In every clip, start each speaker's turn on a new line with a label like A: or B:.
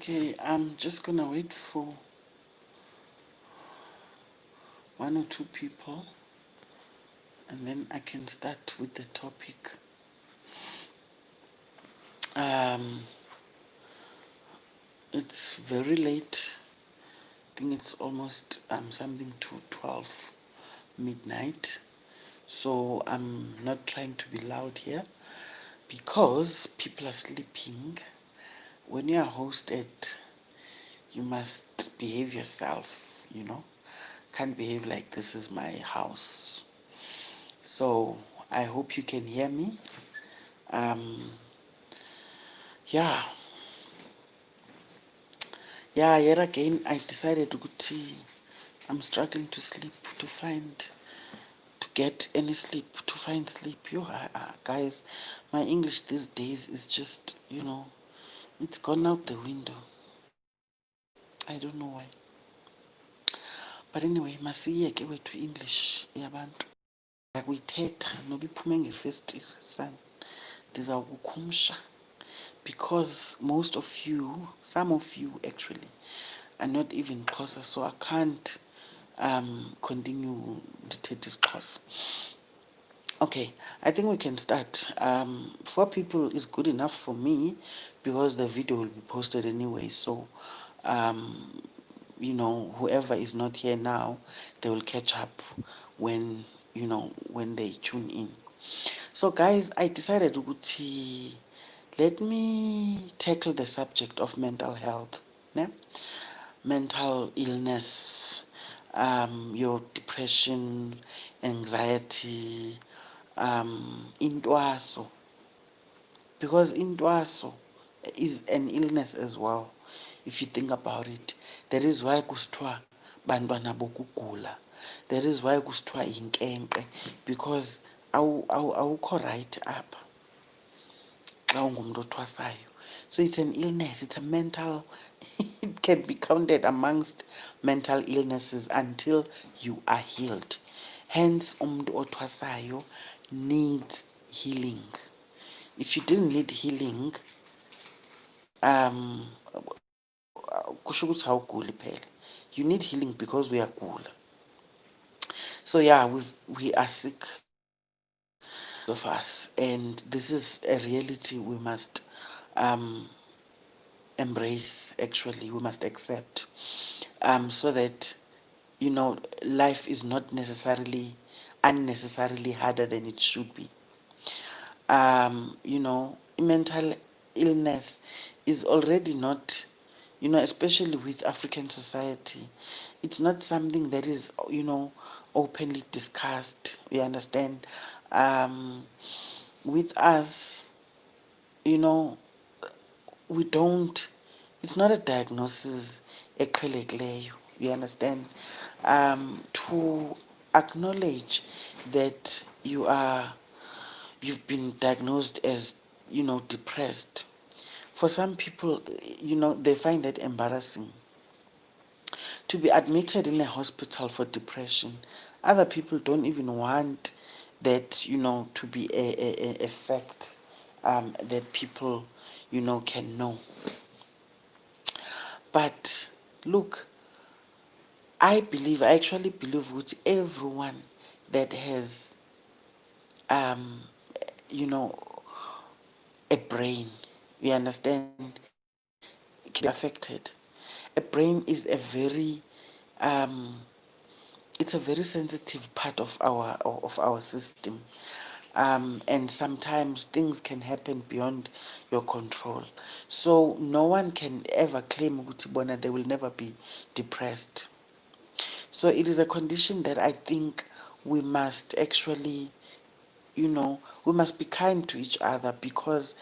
A: Okay, I'm just gonna wait for one or two people and then I can start with the topic. Um, it's very late. I think it's almost something to 12 midnight. So I'm not trying to be loud here because people are sleeping. When you are hosted, you must behave yourself, Can't behave like this is my house. So I hope you can hear me. Um, yeah, yeah, yet again, I decided to I'm struggling to sleep, to get any sleep, to find sleep. Guys, my English these days is just, it's gone out the window. I don't know why. But anyway, masiyeke wethu English yabantu. Yakuyithetha noba iphume ngefestile son. Ndizawukukhumsha because some of you actually are not even Xhosa, so I can't continue ndithethe isiXhosa. Okay, I think we can start. 4 people is good enough for me because the video will be posted anyway. So, whoever is not here now, they will catch up when, when they tune in. So, guys, I decided to let me tackle the subject of mental health, ne? Mental illness, your depression, anxiety, intwaso, because intwaso is an illness as well. If you think about it, that is why kusithiwa bantwana bokugula. That is why kusithiwa inkenke, because awukho right apha xa ungumntu othwasayo. So it's an illness, it's a mental, it can be counted amongst mental illnesses until you are healed. Hence, umuntu othwasayo needs healing. If you didn't need healing, um, kusho ukuthi awuguli phela. You need healing because we are cool. So yeah, we are sick of us, and this is a reality we must um, embrace. Actually, we must accept, so that life is not necessarily unnecessarily harder than it should be. Mental illness is already not, especially with African society, it's not something that is, openly discussed. You understand? With us, you know, we don't, it's not a diagnosis eqhelekileyo. You understand? To acknowledge that you've been diagnosed as, depressed. For some people, they find that embarrassing. To be admitted in a hospital for depression, other people don't even want that, to be a fact that people, can know. But look, I actually believe with everyone that has, um, you know, a brain, you understand, can be affected. A brain is um, it's a very sensitive part of our system, and sometimes things can happen beyond your control. So no one can ever claim ukuthi bona they will never be depressed. So it is a condition that I think we must actually, we must be kind to each other because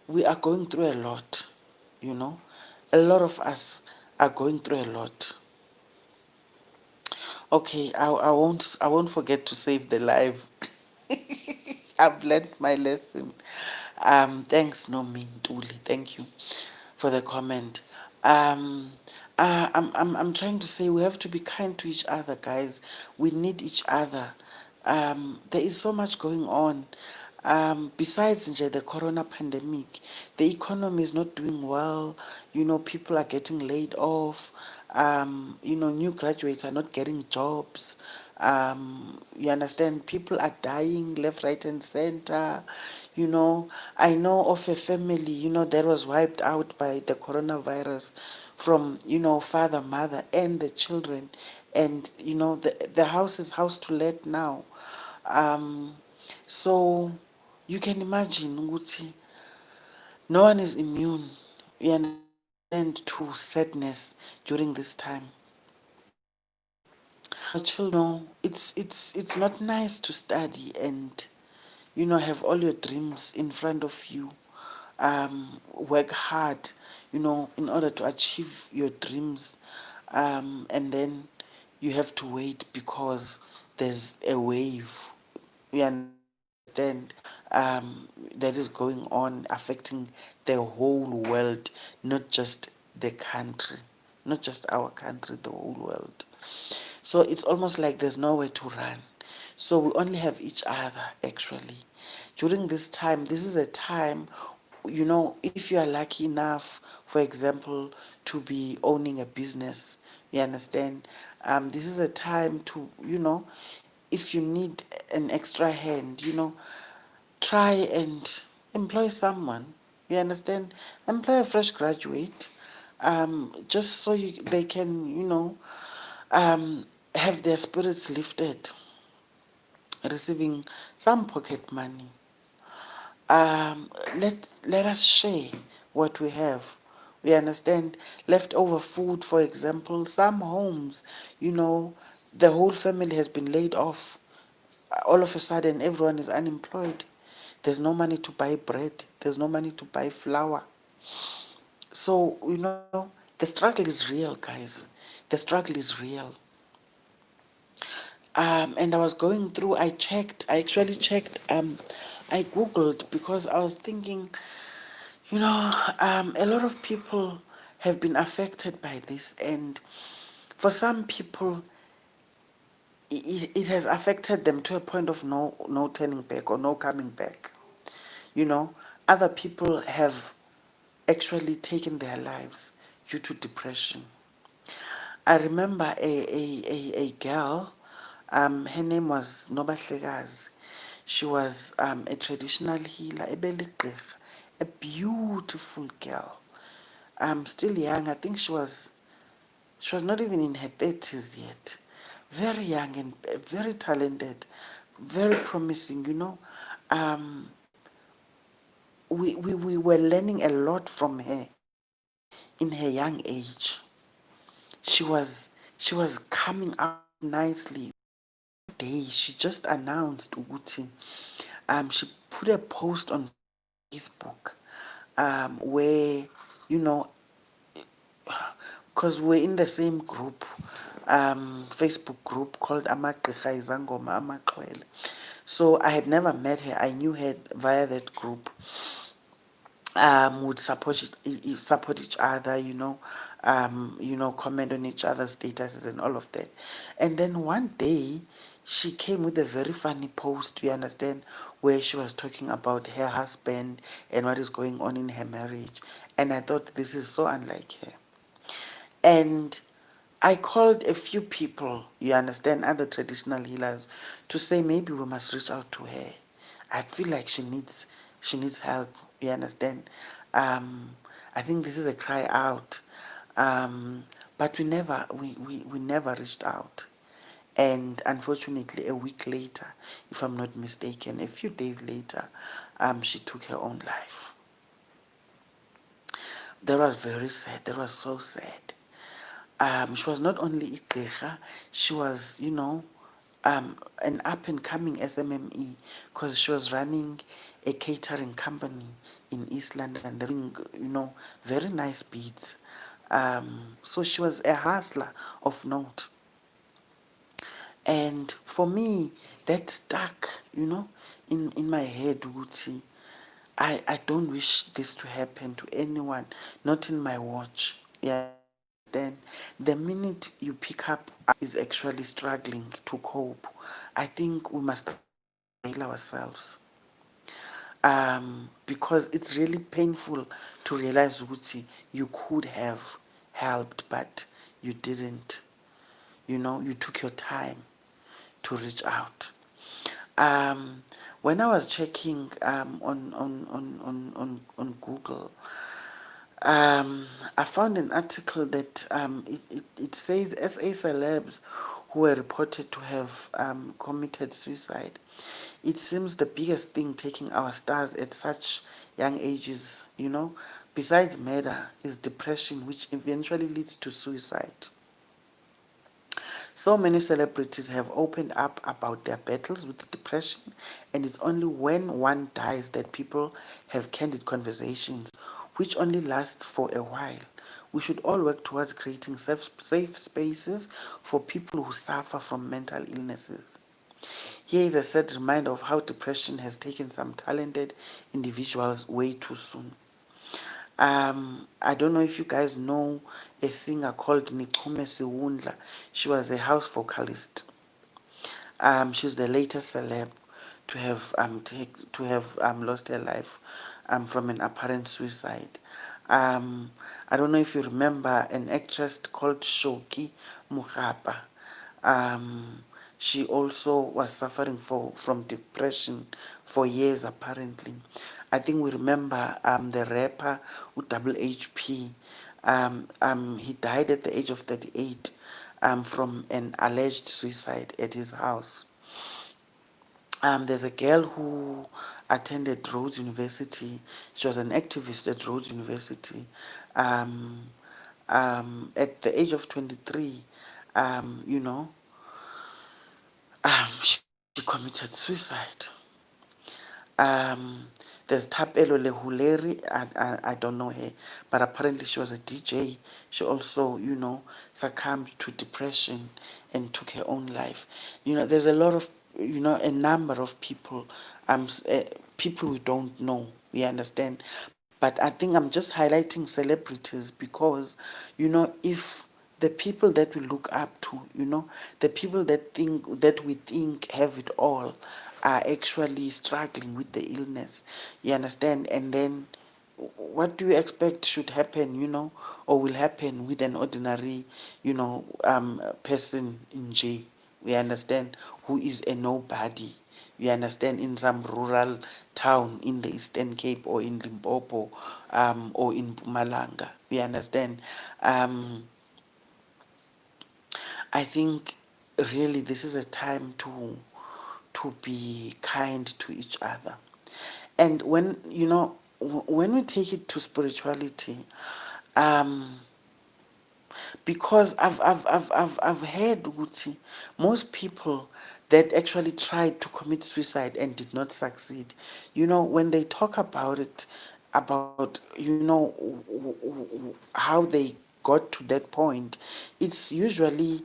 A: we are going through a lot, you know. A lot of us are going through a lot. Okay, I won't forget to save the live. I've learned my lesson. Thanks, Nomi Ntuli. Thank you for the comment. Um, I'm trying to say we have to be kind to each other, guys. We need each other. There is so much going on. Besides the corona pandemic, the economy is not doing well. People are getting laid off. New graduates are not getting jobs. You understand? People are dying left, right, and center. You know, I know of a family, that was wiped out by the coronavirus from, father, mother, and the children. And, the house is house to let now. Um, so you can imagine ukuthi no one is immune, you understand, to sadness during this time. It's not nice to study and have all your dreams in front of you. Work hard, in order to achieve your dreams. And then you have to wait because there's a wave. You understand? That is going on affecting the whole world, not just the country, not just our country, the whole world. So it's almost like there's nowhere to run. So we only have each other actually. During this time, this is a time, if you are lucky enough, for example, to be owning a business, you understand? This is a time to, if you need an extra hand, try and employ someone. You understand? Employ a fresh graduate, just so they can, um, have their spirits lifted, receiving some pocket money. Let us share what we have. We understand leftover food, for example. Some homes, you know, the whole family has been laid off. All of a sudden, everyone is unemployed. There's no money to buy bread. There's no money to buy flour. So, the struggle is real, guys. The struggle is real. And I was going through, I actually checked, I Googled because I was thinking, a lot of people have been affected by this. And for some people, it has affected them to a point of no turning back or no coming back. You know, other people have actually taken their lives due to depression. I remember a girl, her name was Nobahlekazi. She was a traditional healer, a beautiful girl. Still young. I think she was not even in her 30s yet. Very young and very talented, very promising, Um, we were learning a lot from her in her young age. She was coming out nicely. Day she just announced ukuthi she put a post on Facebook where you know because we're in the same group, Facebook group called Amagqirha Izangoma Amaxhwele. So I had never met her. I knew her via that group. Would support each other, comment on each other's statuses and all of that. And then one day, she came with a very funny post. You understand, where she was talking about her husband and what is going on in her marriage. And I thought this is so unlike her. And I called a few people, you understand, other traditional healers, to say maybe we must reach out to her. I feel like she needs help. You understand? Um, I think this is a cry out. But we never reached out. And unfortunately, a week later, if I'm not mistaken, a few days later, she took her own life. That was very sad. That was so sad. She was not only Igqirha, she was, an up and coming SMME because she was running a catering company in East London. They're doing, very nice beats. So she was a hustler of note. And for me, that stuck, in my head, Gucci. I don't wish this to happen to anyone, not in my watch. Yeah. Then the minute you pick up is actually struggling to cope, I think we must heal ourselves. because it's really painful to realize ukuthi you could have helped but you didn't. You took your time to reach out. When I was checking on Google, I found an article that it says SA celebs who were reported to have committed suicide. It seems the biggest thing taking our stars at such young ages, besides murder, is depression, which eventually leads to suicide. So many celebrities have opened up about their battles with depression, and it's only when one dies that people have candid conversations, which only lasts for a while. We should all work towards creating safe spaces for people who suffer from mental illnesses. Here is a sad reminder of how depression has taken some talented individuals way too soon. I don't know if you guys know a singer called Nikume Siwundla. She was a house vocalist. She's the latest celeb to have lost her life from an apparent suicide. Um, I don't know if you remember an actress called Shoki Mugapa. Um, she also was suffering from depression for years apparently. I think we remember the rapper Double HP. He died at the age of 38 from an alleged suicide at his house. There's a girl who attended Rhodes University. She was an activist at Rhodes University. Um, at the age of 23, she committed suicide. Um, there's Tapelo Lehuleri. I don't know her, but apparently she was a DJ. She also, succumbed to depression and took her own life. There's a lot of, a number of people, people we don't know. We understand, but I think I'm just highlighting celebrities because, if the people that we look up to, the people that we think have it all are actually struggling with the illness. You understand? And then what do you expect should happen, or will happen with an ordinary, person in jail? We understand, who is a nobody. We understand, in some rural town in the Eastern Cape or in Limpopo, or in Mpumalanga. We understand. I think really this is a time to be kind to each other. And when we take it to spirituality, um, because I've heard Gucci, most people that actually tried to commit suicide and did not succeed, when they talk about it, about how they got to that point, it's usually,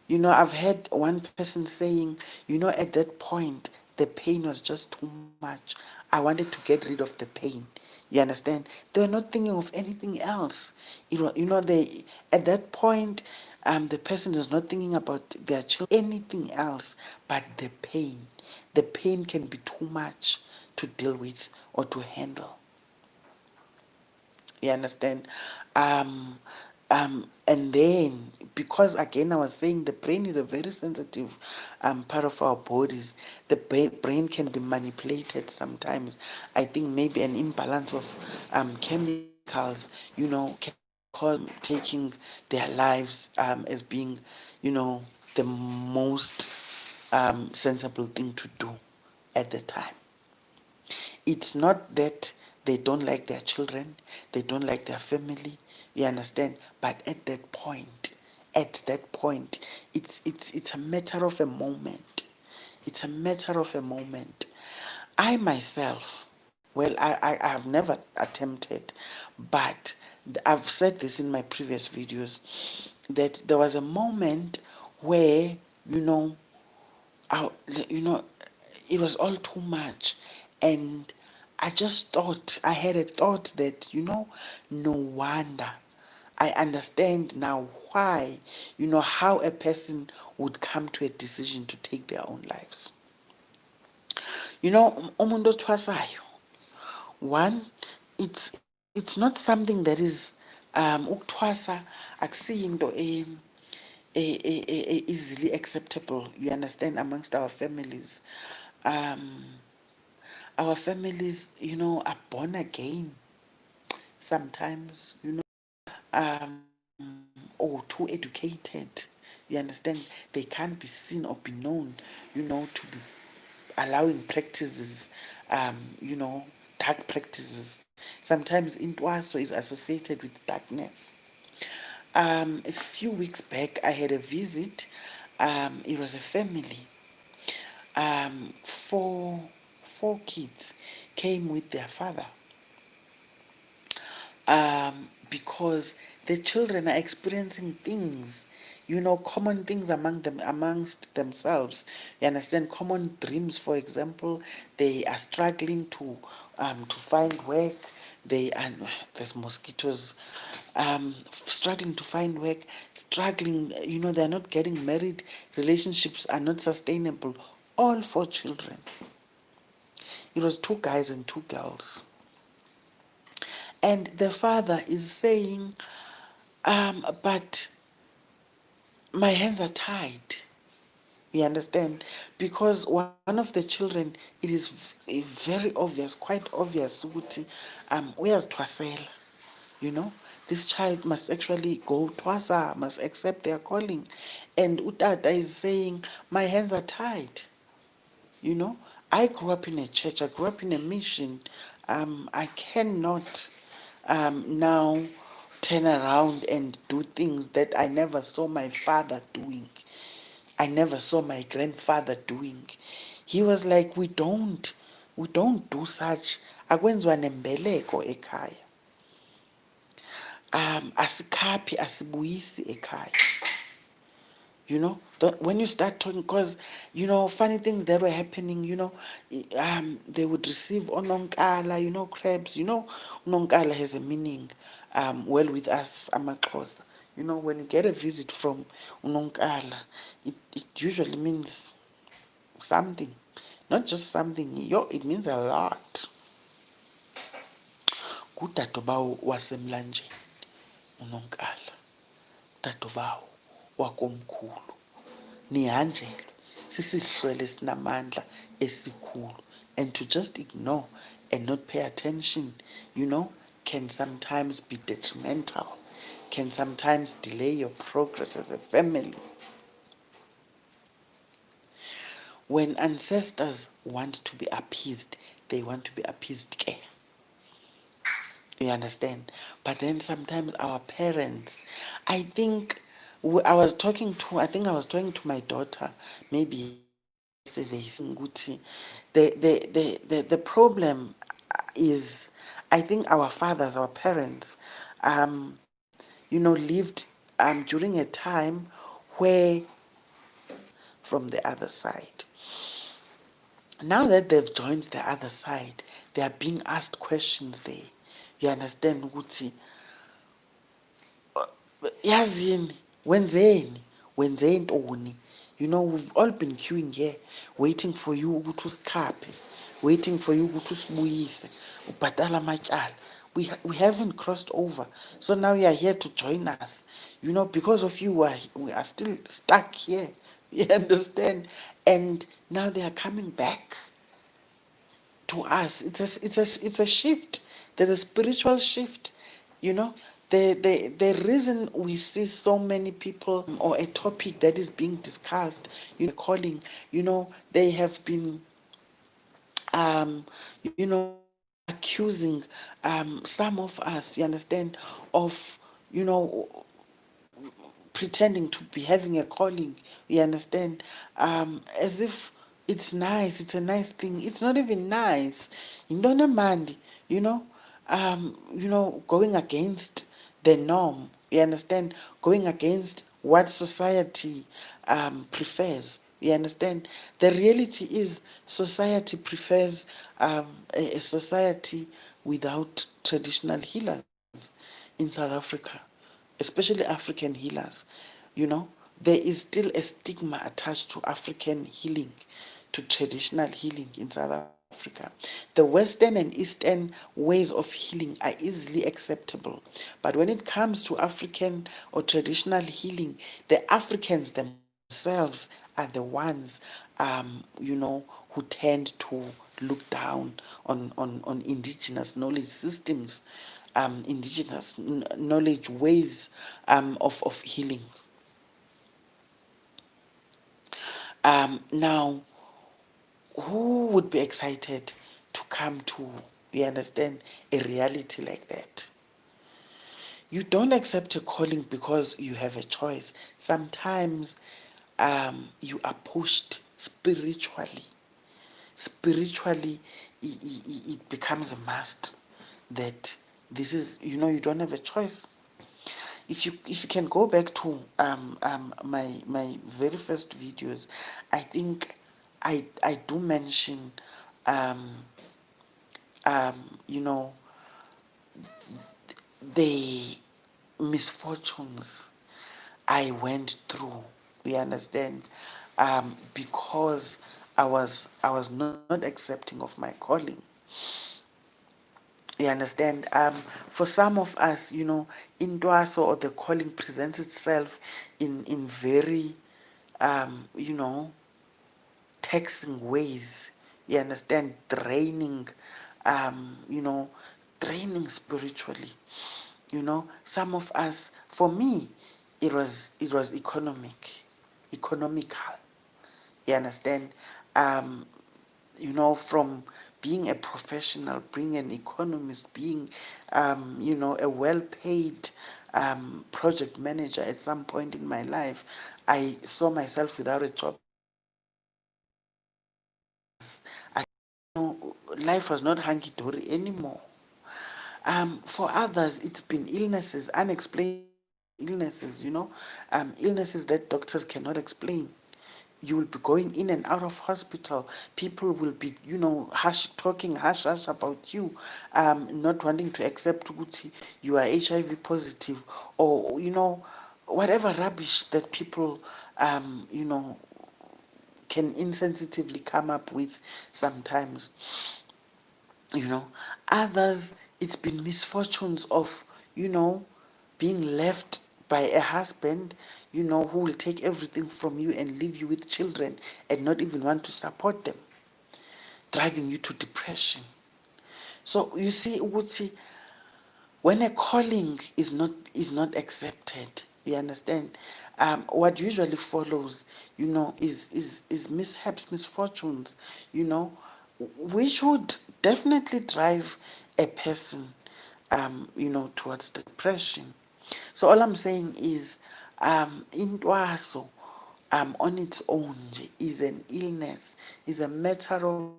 A: I've heard one person saying, at that point the pain was just too much. I wanted to get rid of the pain. You understand? They were not thinking of anything else. They, at that point, the person is not thinking about their children, anything else but the pain. The pain can be too much to deal with or to handle. You understand? Um, and then, because again, I was saying the brain is a very sensitive part of our bodies. The brain can be manipulated sometimes. I think maybe an imbalance of chemicals, can cause taking their lives as being, the most sensible thing to do at the time. It's not that they don't like their children, they don't like their family, you understand? But at that point, it's a matter of a moment. It's a matter of a moment. I myself, well, I have never attempted, but I've said this in my previous videos that there was a moment where, you know, I, you know, it was all too much. And I just thought, I had a thought that, no wonder. I understand now why, how a person would come to a decision to take their own lives. Umuntu othwasayo, One, it's not something that is ukuthwasa akusiyinto easily acceptable, you understand, amongst our families. Um, our families, are born again sometimes, or too educated. You understand? They can't be seen or be known, to be allowing practices, dark practices. Sometimes intwaso is associated with darkness. A few weeks back, I had a visit. It was a family. Four kids came with their father, because the children are experiencing things, common things amongst themselves. You understand? Common dreams, for example. They are struggling to find work. They are there's mosquitoes. Struggling to find work, struggling. They're not getting married. Relationships are not sustainable. All four children. It was two guys and two girls. And the father is saying, but my hands are tied. You understand? Because one of the children, it is very obvious, quite obvious, ukuthi uyazithwasela, you know. This child must actually go twasa, must accept their calling. And utata is saying, my hands are tied. You know, I grew up in a church, I grew up in a mission. I cannot now turn around and do things that I never saw my father doing. I never saw my grandfather doing. He was like, we don't do such. Akwenziwa nembeleko ekhaya. Asikaphi asibuyisi ekhaya. When you start talking, because funny things that were happening, they would receive ononkala, crabs. Ononkala has a meaning, well, with us amaxhosa. When you get a visit from unonkala, it usually means something, not just something. It means a lot. Kudadobawo wasemlanjeni unonkala, dadobawo wakomkhulu. Nihanjelwe sisihlwele esinamandla esikhulu. And to just ignore and not pay attention, can sometimes be detrimental, can sometimes delay your progress as a family. When ancestors want to be appeased, they want to be appeased. You understand? But then sometimes our parents, I think, I was talking to my daughter maybe yesterday, saying, the problem is, I think our fathers, our parents, lived during a time where from the other side. Now that they've joined the other side, they are being asked questions there. You understand, Guti? Yazini, wenzeni ntoni. We've all been queuing here, waiting for you ukuthi usikhaphe, waiting for you ukuthi usibuyise ubhadala amacala. We haven't crossed over, so now you are here to join us. Because of you, we are still stuck here. You understand? And now they are coming back to us. It's a shift. There's a spiritual shift. You know, the reason we see so many people, or a topic that is being discussed, calling, they have been accusing some of us, you understand, of pretending to be having a calling, you understand, as if it's nice, it's a nice thing. It's not even nice. You don't demand, you know, going against the norm, you understand, going against what society prefers. You understand? The reality is society prefers a society without traditional healers in South Africa, especially African healers. You know, there is still a stigma attached to African healing, to traditional healing in South Africa. The Western and Eastern ways of healing are easily acceptable. But when it comes to African or traditional healing, the Africans themselves are the ones, who tend to look down on indigenous knowledge systems, indigenous knowledge ways of healing. Now, who would be excited to come to, you understand, a reality like that? You don't accept a calling because you have a choice. Sometimes you are pushed spiritually. Spiritually, it becomes a must that this is, you don't have a choice. If you can go back to my very first videos, I think I do mention um, um, you know the misfortunes I went through. You understand? Because I was not accepting of my calling. You understand? For some of us, Indwaso or the calling presents itself in very, you know, taxing ways. You understand? Um, you know, draining spiritually. Some of us, for me, it was economical. You understand? Um, from being a professional, being an economist, being, a well-paid project manager at some point in my life, I saw myself without a job because life was not hunky-dory anymore. For others, it's been illnesses, unexplained illnesses, illnesses that doctors cannot explain. You will be going in and out of hospital. People will be, talking hush hush about you, not wanting to accept Guti, you are HIV positive, or whatever rubbish that people, can insensitively come up with sometimes. you know Others, it's been misfortunes of, you know being left by a husband, who will take everything from you and leave you with children and not even want to support them, driving you to depression. So you see, Uguti, when a calling is not accepted, you understand, what usually follows, is mishaps, misfortunes, you know which would definitely drive a person, towards depression. So all I'm saying is, intwaso, on its own is an illness, is a matter of,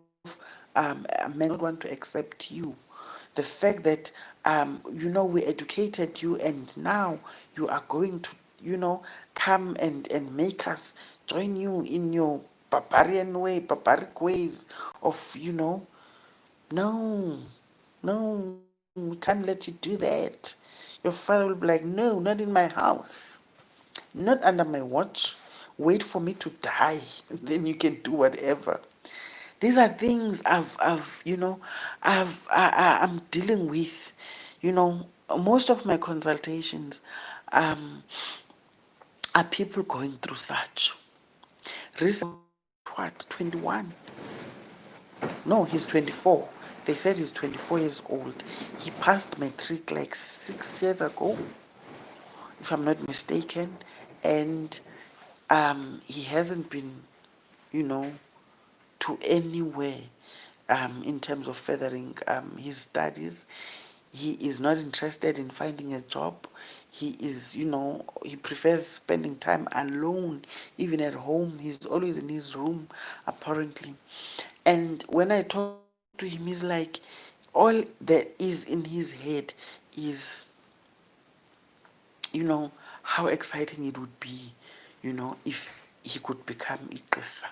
A: men not want to accept you. The fact that, we educated you, and now you are going to, come and make us join you in your barbaric ways of, no, no, we can't let you do that. Your father will be like, no, not in my house, not under my watch. Wait for me to die, then you can do whatever. These are things I'm dealing with. Most of my consultations, um, are people going through such. Recently, what, 21? No, he's 24. They said he's 24 years old. He passed matric like 6 years ago, if I'm not mistaken, and he hasn't been, you know, to anywhere, in terms of furthering his studies. He is not interested in finding a job. He prefers spending time alone, even at home. He's always in his room, apparently. And when I talk to him, he's like, all that is in his head is, how exciting it would be, if he could become Iqefa.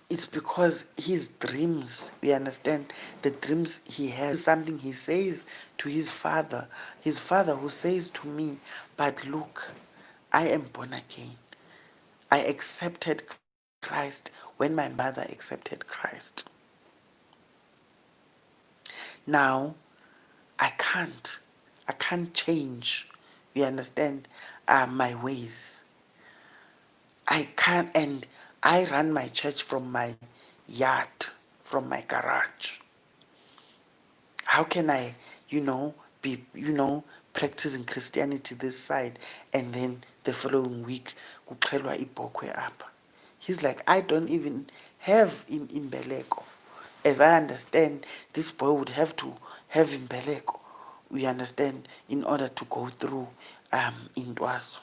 A: It's because his dreams, we understand, the dreams he has, something he says to his father who says to me, but look, I am born again. I accepted Christ. Christ when my mother accepted Christ. Now, I can't. I can't change. You understand? My ways. I can't, and I run my church from my yard, from my garage. How can I, be, practicing Christianity this side, and then the following week, kuxhelwa ibhokhwe apha? He's like, I don't even have imbeleko. As I understand, this boy would have to have imbeleko, we understand, in order to go through intwaso.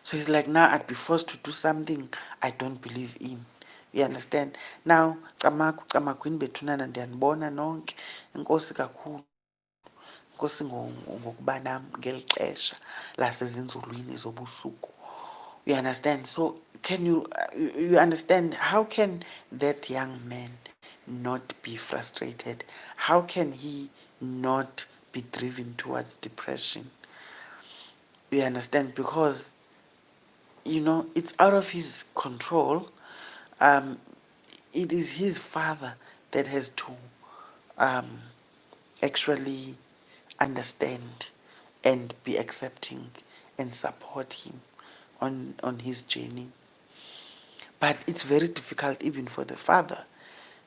A: So he's like, now I'd be forced to do something I don't believe in. You understand? Now, camakwini bethunana ndiyanibona nonke. Inkosi kakhulu. Inkosi ngokuba nam ngeli xesha lasezinzulwini zobusuku. You understand? So can you understand, how can that young man not be frustrated? How can he not be driven towards depression? You understand? Because it's out of his control. Um, it is his father that has to um, actually understand and be accepting and support him on his journey. But it's very difficult even for the father.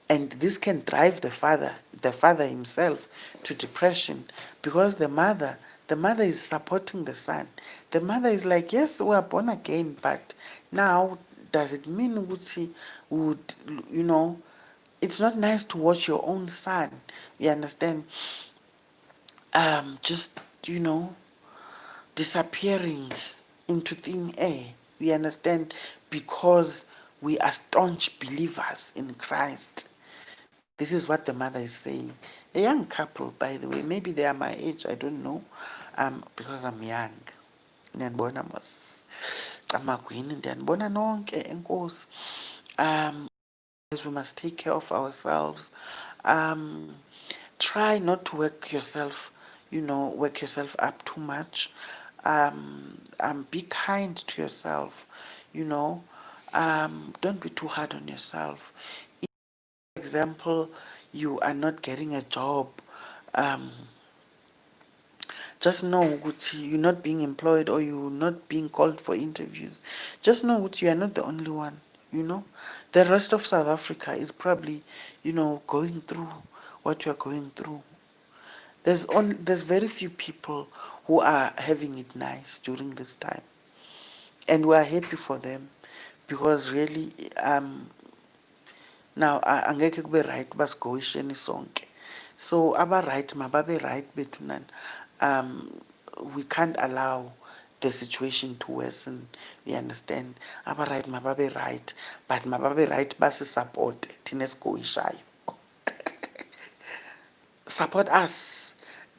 A: And this can drive the father himself, to depression, because the mother is supporting the son. The mother is like, yes, we are born again, but now does it mean Uguti would, it's not nice to watch your own son, you understand, just, disappearing into thin air, we understand, because we are staunch believers in Christ. This is what the mother is saying. A young couple, by the way, maybe they are my age, I don't know, because I'm young. Ndiyanibona mos. Amagwini ndiyanibona nonke enkosi. As we must take care of ourselves. Try not to work yourself up too much. Be kind to yourself, don't be too hard on yourself. For example, you are not getting a job, just know that you're not being employed, or you're not being called for interviews. Just know that you are not the only one, the rest of South Africa is probably, going through what you're going through. There's very few people who are having it nice during this time, and we are happy for them, because really, now angeke kube right basigowisheni sonke. So aba right mababe right bethu we can't allow the situation to worsen, we understand. Aba right mababe right, but mababe right basi support thina esigowishayo. Support us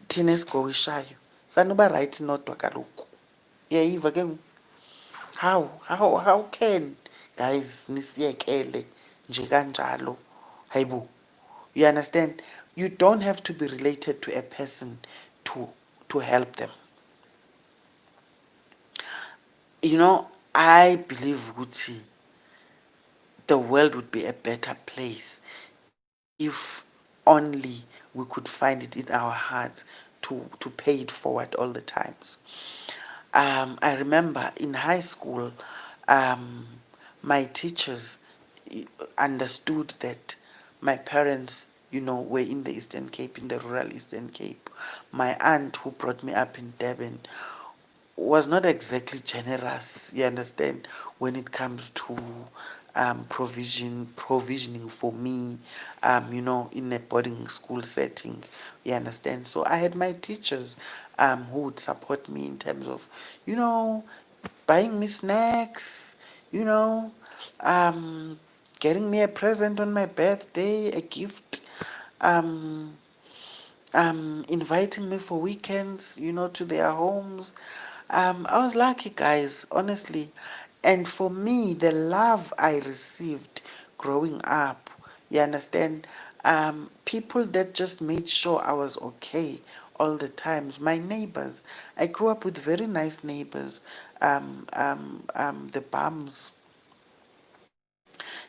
A: thina esigowishayo, sanuba right nodwa kaloku. Uyayiva ke how can guys nisiyekele nje kanjalo? Hayibo. You understand? You don't have to be related to a person to help them. I believe Gucci, the world would be a better place if only we could find it in our hearts to pay it forward all the times. I remember in high school, my teachers understood that my parents, were in the Eastern Cape, in the rural Eastern Cape. My aunt, who brought me up in Durban, was not exactly generous, you understand, when it comes to provisioning for me, in a boarding school setting, you understand. So I had my teachers who would support me in terms of, buying me snacks, you know, getting me a present on my birthday, a gift, um, inviting me for weekends, to their homes. I was lucky, guys, honestly. And for me, the love I received growing up, you understand, people that just made sure I was okay all the times. My neighbors, I grew up with very nice neighbors. the Bums.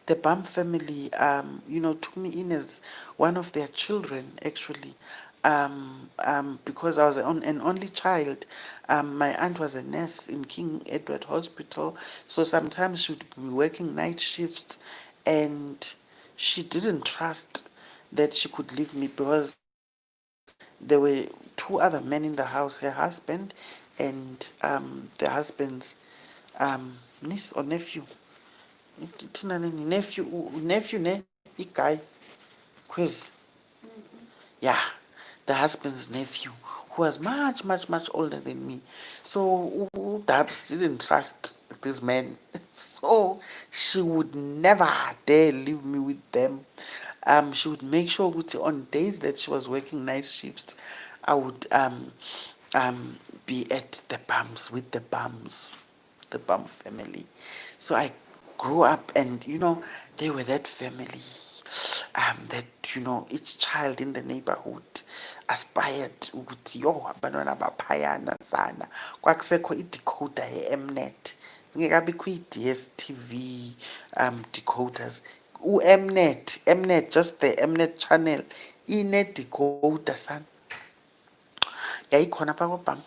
A: The Bum family, took me in as one of their children, actually, because I was an only child. My aunt was a nurse in King Edward Hospital, so sometimes she would be working night shifts, and she didn't trust that she could leave me because there were two other men in the house, her husband and the husband's niece or nephew. Nephew ne guy quiz. Yeah, the husband's nephew, who was much, much, much older than me. So Dubs didn't trust this man. So she would never dare leave me with them. She would make sure that on days that she was working night shifts, I would um, be at the Bums with the Bum family. So I grew up, and they were that family that each child in the neighborhood aspired ukuthi yo abantwana baphayana sana. Kwakusekho idecoder ye-Mnet, zingekabikho i-DSTV decoders. Mnet, just the Mnet channel ine-decoder sana, yayikhona pha kwabham.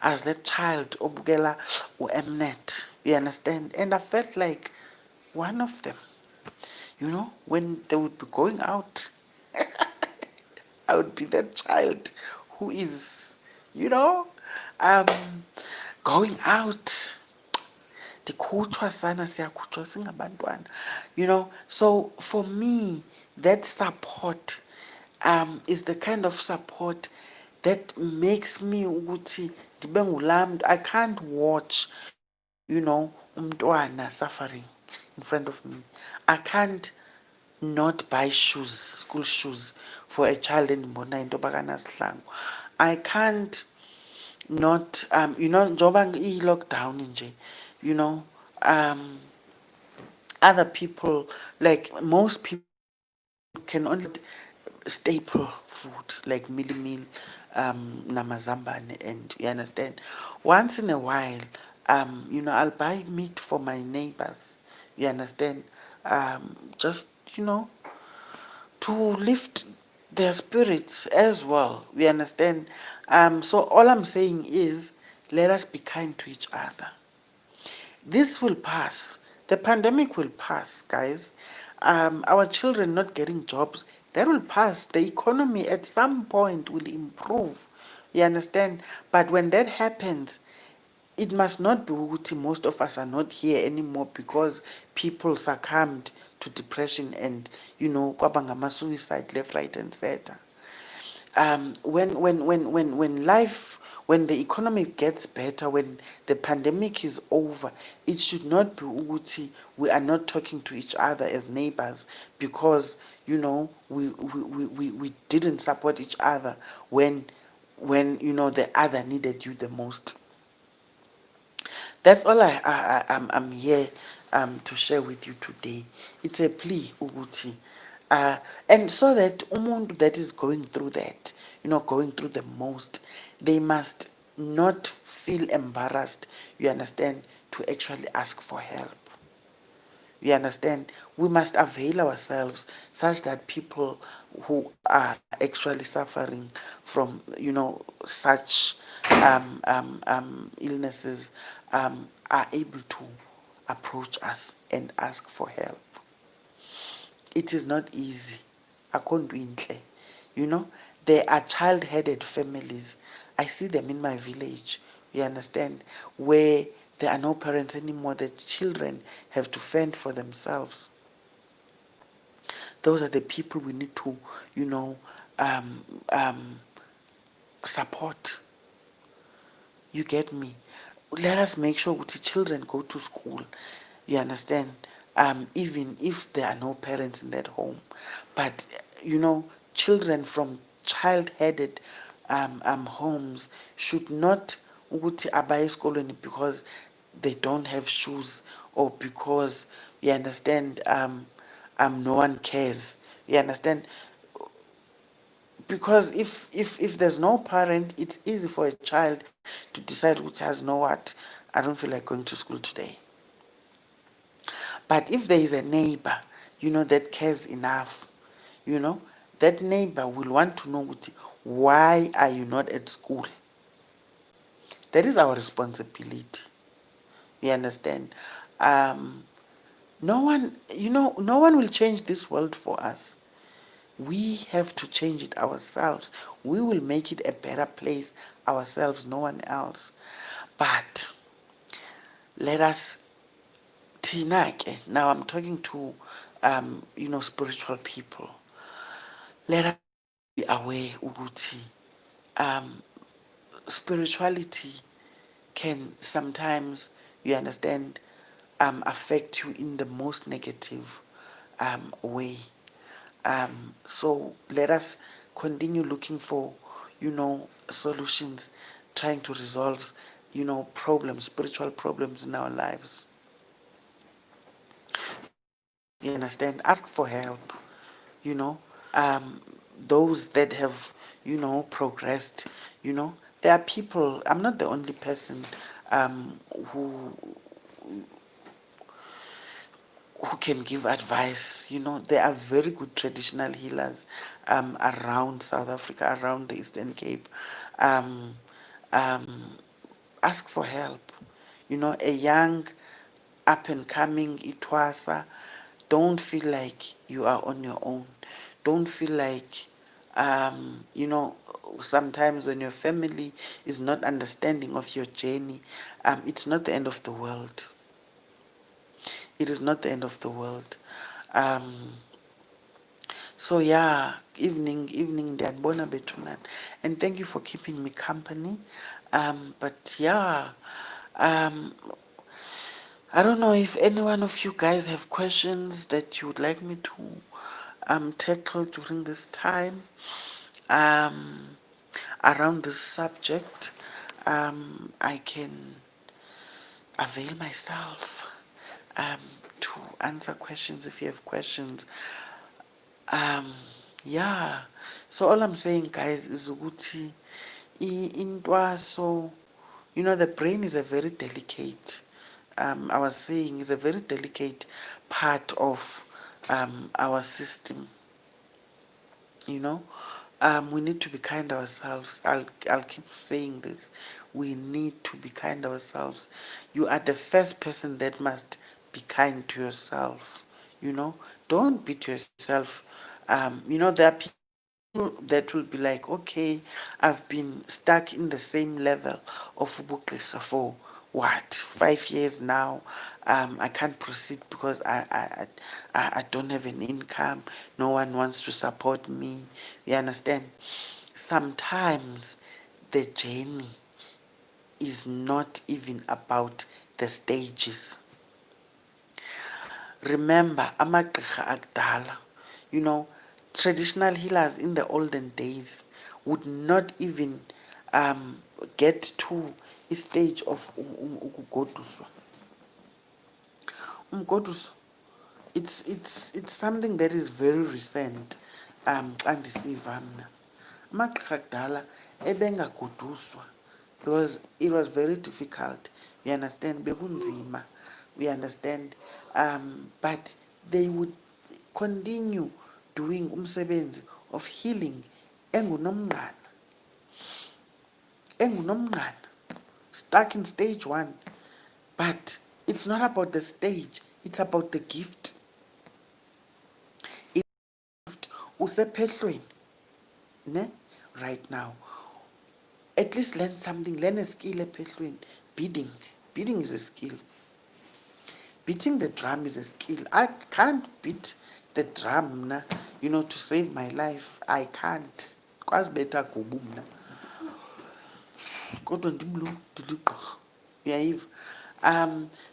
A: As that child obukela uMnet, you understand? And I felt like one of them, when they would be going out, I would be that child who is, you know, um, going out. Ndikhutshwa sana, siyakhutshwa singabantwana. So for me, that support is the kind of support that makes me ukuthi ndibe ngulaa mntu. I can't watch, umntwana suffering in front of me. I can't not buy shoes, school shoes, for a child endimbonayo into yoba akanasihlangu. I can't not, njengoba iyi-lockdown nje, you know, um, other people, like most people can only staple food like mealie meal, namazambane, and you understand. Once in a while, I'll buy meat for my neighbors. You understand? Just to lift their spirits as well. We understand. So all I'm saying is, let us be kind to each other. This will pass. The pandemic will pass, guys. Our children not getting jobs, that will pass. The economy at some point will improve. You understand? But when that happens, it must not be ukuthi most of us are not here anymore because people succumbed to depression and, kwaba ngama-suicide left, right, and center. When the economy gets better, when the pandemic is over, it should not be ukuthi we are not talking to each other as neighbors because we didn't support each other when the other needed you the most. That's all I'm here to share with you today. It's a plea ukuthi and so that umuntu that is going through that, going through the most, they must not feel embarrassed, you understand, to actually ask for help. You understand? We must avail ourselves such that people who are actually suffering from, such illnesses are able to approach us and ask for help. It is not easy. Akho nto intle. There are child-headed families. I see them in my village. You understand? Where there are no parents anymore. The children have to fend for themselves. Those are the people we need to, um, um, support. You get me? Let us make sure that the children go to school. You understand? Even if there are no parents in that home. But, children from child-headed homes should not ukuthi abaye esikolweni because they don't have shoes or because, you understand, no one cares. You understand? because if there's no parent, it's easy for a child to decide which has know what, I don't feel like going to school today. But if there is a neighbor, that cares enough, you know that neighbor will want to know why are you not at school. That is our responsibility. You understand? um no one, no one will change this world for us. We have to change it ourselves. We will make it a better place ourselves, no one else. But let us, Tina, now I'm talking to spiritual people. Let us be aware ukuthi spirituality can sometimes, you understand, affect you in the most negative way. So let us continue looking for, solutions, trying to resolve, problems, spiritual problems in our lives. You understand? Ask for help, you know. Those that have, progressed, there are people, I'm not the only person who can give advice. There are very good traditional healers around South Africa, around the Eastern Cape. Um, um, Ask for help. A young, up and coming Itwasa, don't feel like you are on your own. Don't feel like, sometimes when your family is not understanding of your journey, it's not the end of the world. It is not the end of the world. Um, so yeah, evening, ndiyabona bethunana, and thank you for keeping me company. But yeah, um, I don't know if any one of you guys have questions that you would like me to tackle during this time um, around this subject. I can avail myself um, to answer questions if you have questions. Um, yeah. So all I'm saying, guys, is ukuthi intwaso, the brain is a very delicate. I was saying, is a very delicate part of our system. You know, we need to be kind ourselves. I'll keep saying this. We need to be kind ourselves. You are the first person that must be kind to yourself. Don't beat yourself. There are that will be like, okay, I've been stuck in the same level of ubugqirha for what, 5 years now. I can't proceed because I don't have an income. No one wants to support me. You understand? Sometimes the journey is not even about the stages. Remember, amagqirha akudala, you know, traditional healers in the olden days would not even um, get to a stage of ukugoduswa. Umgoduswa, it's something that is very recent. Xa ndisiva mna amagqirha akudala ebengagoduswa because it was very difficult. We understand, bekunzima. We understand, but they would continue doing umsebenzi of healing engunomnqana, stuck in stage one. But it's not about the stage, it's about the gift. Usephehlweni, ne? Right now. At least learn something, learn a skill ephehlweni. Beading. Beading is a skill. Beating the drum is a skill. I can't beat the drum to save my life. I can't. Kwazi better gubu mna. Kodwa ndimlo ndiligqirha. Uyayiva?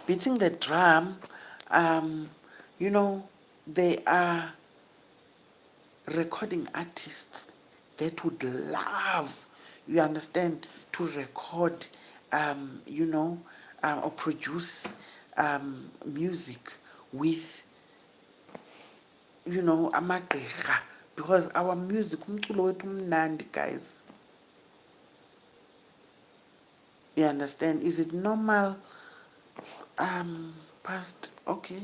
A: Beating the drum, they are recording artists that would love, you understand, to record, or produce music with, amagqirha because our music umculo wethu umnandi, guys. You understand? Is it normal past okay?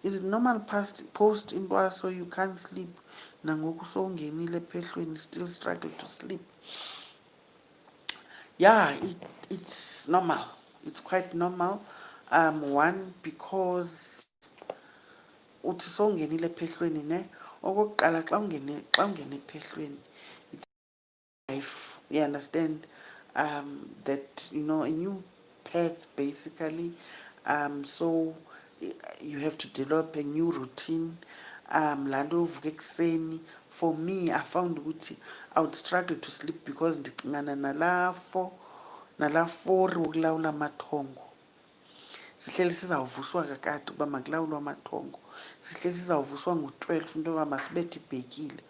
A: Is it normal past post intwaso you can't sleep? Nangoku sowungenile ephehlweni still struggle to sleep. Yeah, it's normal. It's quite normal. One, because uthi sowungenile ephehlweni ne. Okokuqala xa ungene ephehlweni, life, you understand, that a new path basically, so you have to develop a new routine. Lando uvuka ekuseni. For me, I found ukuthi I would struggle to sleep because ndicingana nala 4 wokulawula amathongo. Sihleli sizawuvuswa kakade ukuba makulawulwe amathongo. Sihleli sizawuvuswa ngo-12 into yoba masibethe ibhekile.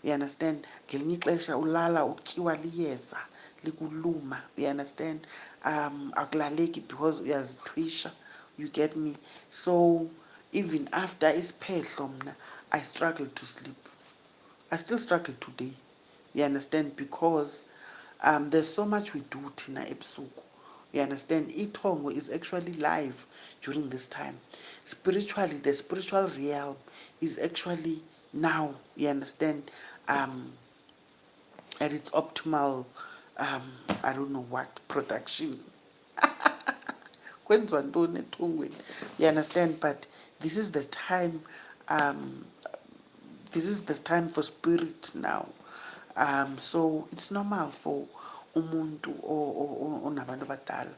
A: You understand? Ngelinye ixesha ulala utyiwa liyeza likuluma. You understand? Akulaleki because uyazithwisha. You get me? So even after isiphehlo mna, I struggle to sleep. I still struggle today. You understand? Because there's so much we do thina ebusuku. You understand? Ithongo is actually live during this time. Spiritually, the spiritual realm is actually now, you understand, at its optimal, I don't know what, production. Kwenziwa ntoni ethongweni? You understand? But this is the time, this is the time for spirit now. So it's normal for umuntu onabantu abadala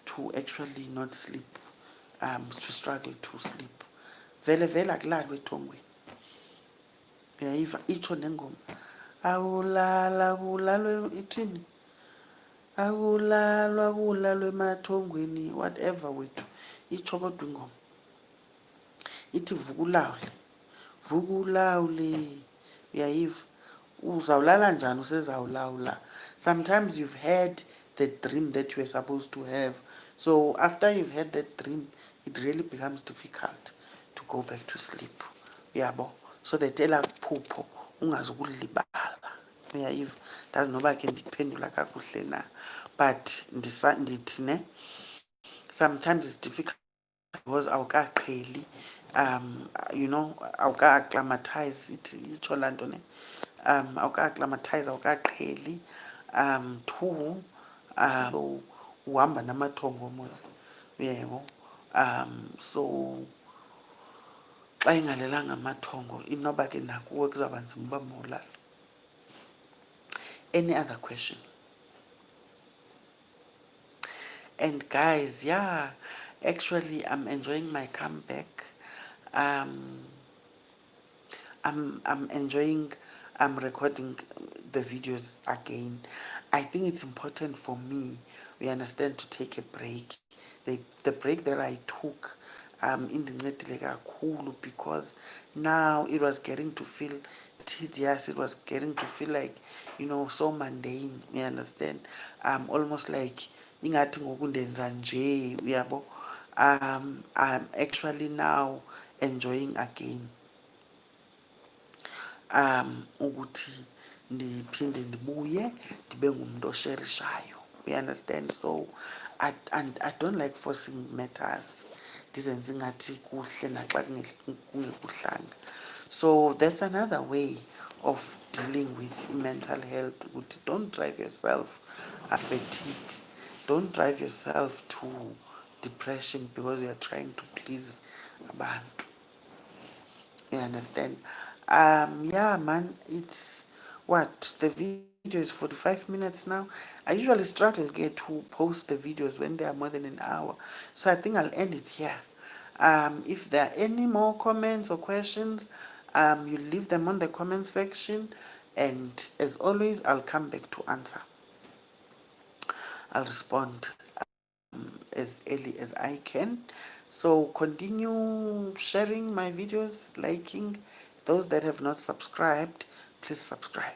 A: to actually not sleep, to struggle to sleep. Vele akulalwe ethongweni. Uyayiva itsho nengoma. Akulalwa ithini? Akulalwa emathongweni, whatever wethu. Itsho kodwa ingoma. Ithi vuka ulawule. Uyayiva? Uzawulala njani usezawulawula? Sometimes you've had the dream that you were supposed to have. So after you've had that dream, it really becomes difficult to go back to sleep. Uyabo? So that elaa phupho ungazukulibala. Uyayiva? Ndazi noba ke ndiphendula kakuhle na. But ndithi ne, sometimes it's difficult because awukaqheli, awuka-acclimatize, itsho laa nto ne, awuka-acclimatize, awukaqheli. 2, so uhamba namathongo mos, uyebo. So xa ingalelanga amathongo inoba ke nakuwe kuzawuba nzima uba mawulala. Any other question? And guys, yeah, actually I'm enjoying my comeback. I'm enjoying recording the videos again. I think it's important for me, we understand, to take a break. The break that I took indincedile kakhulu because now it was getting to feel tedious. It was getting to feel like, so mundane. You understand? Almost like ingathi ngoku ndenza nje, uyabo. I'm actually now enjoying again ukuthi ndiphinde ndibuye ndibe ngumuntu osherishayo. You understand? So I don't like forcing matters. Ndizenze ngathi kuhle naxa kungekuhlanga. So that's another way of dealing with mental health. Don't drive yourself fatigue. Don't drive yourself to depression because you are trying to please abantu. You understand? Yeah, man, it's what? The video is 45 minutes now. I usually struggle get to post the videos when they are more than an hour. So I think I'll end it here. If there are any more comments or questions, you leave them on the comment section. And as always, I'll come back to answer. I'll respond as early as I can. So continue sharing my videos, liking. Those that have not subscribed, please subscribe.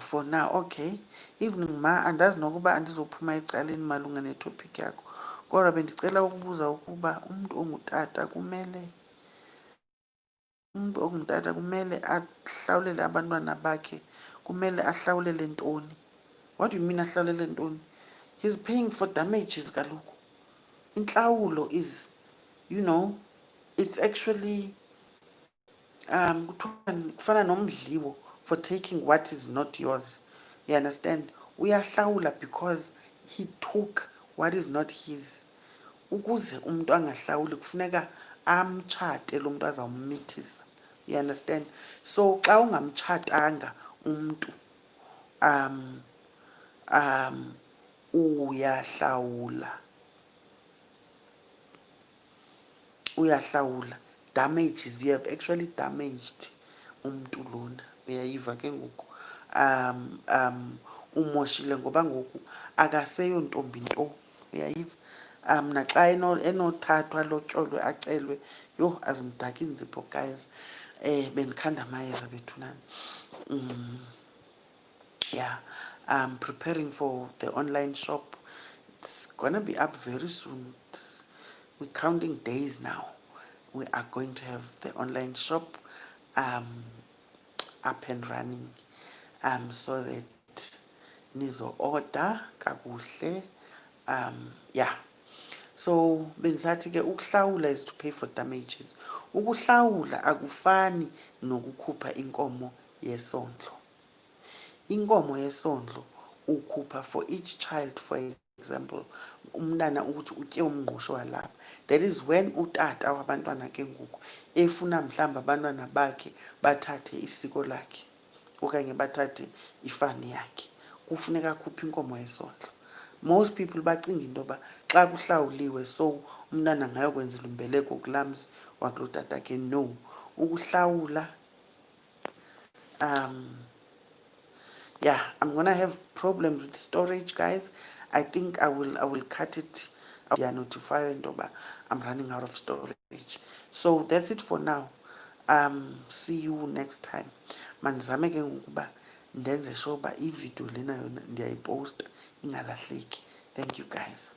A: For now, okay. Evening ma, andazi nokuba andizophuma ecaleni malunga netopic yakho. Kodwa bendicela ukubuza ukuba umuntu ongutata kumele umuntu ongutata kumele ahlawulele abantwana bakhe, kumele ahlawulele ntoni? What do you mean ahlawulele ntoni? He's paying for damages kaloku. Intlawulo is, it's actually kufana nomdliwo for taking what is not yours. You understand? Uyahlawula because he took what is not his. Ukuze umuntu angahlawuli kufuneka amtshate lo muntu azawummithisa. You understand? So xa ungamtshatanga umuntu uyahlawula. Uyahlawula. Damages, you have actually damaged umuntu lona. Uyayiva ke ngoku. Umoshile ngoba ngoku akaseyo ntombi nto. Uyayiva? Naxa enothathwa lotyolwe acelwe, yho azimdaka iinzipho guys. Bendikhanda amayeza bethunana. Yeah, I'm preparing for the online shop. It's gonna be up very soon. We're counting days now. We are going to have the online shop up and running, so that nizo order kakuhle. Yeah. So bengisathi ke ukuhlawula is to pay for damages. Ukuhlawula akufani nokukhupha inkomo yesondlo. Inkomo yesondlo ukhupha for each child, for example umntana ukuthi utye umngqusho walapha. That is when utata wabantwana ke ngoku efuna mhlawumbi abantwana bakhe bathathe isiko lakhe okanye bathathe ifani yakhe, kufuneka akhuphe inkomo yesondlo. Most people bacinga into yoba xa kuhlawuliwe so umntana ngayokwenzela umbeleko kulaa mzi wakulotata ke. No, ukuhlawula yeah, I'm gonna have problems with storage, guys. I think I will cut it. Yeah, notify into yoba I'm running out of storage. So that's it for now. See you next time. Mandizame ke ngokuba ndenze sure uba ividiyo lena yona ndiyayiposta ingalahleki. Thank you guys.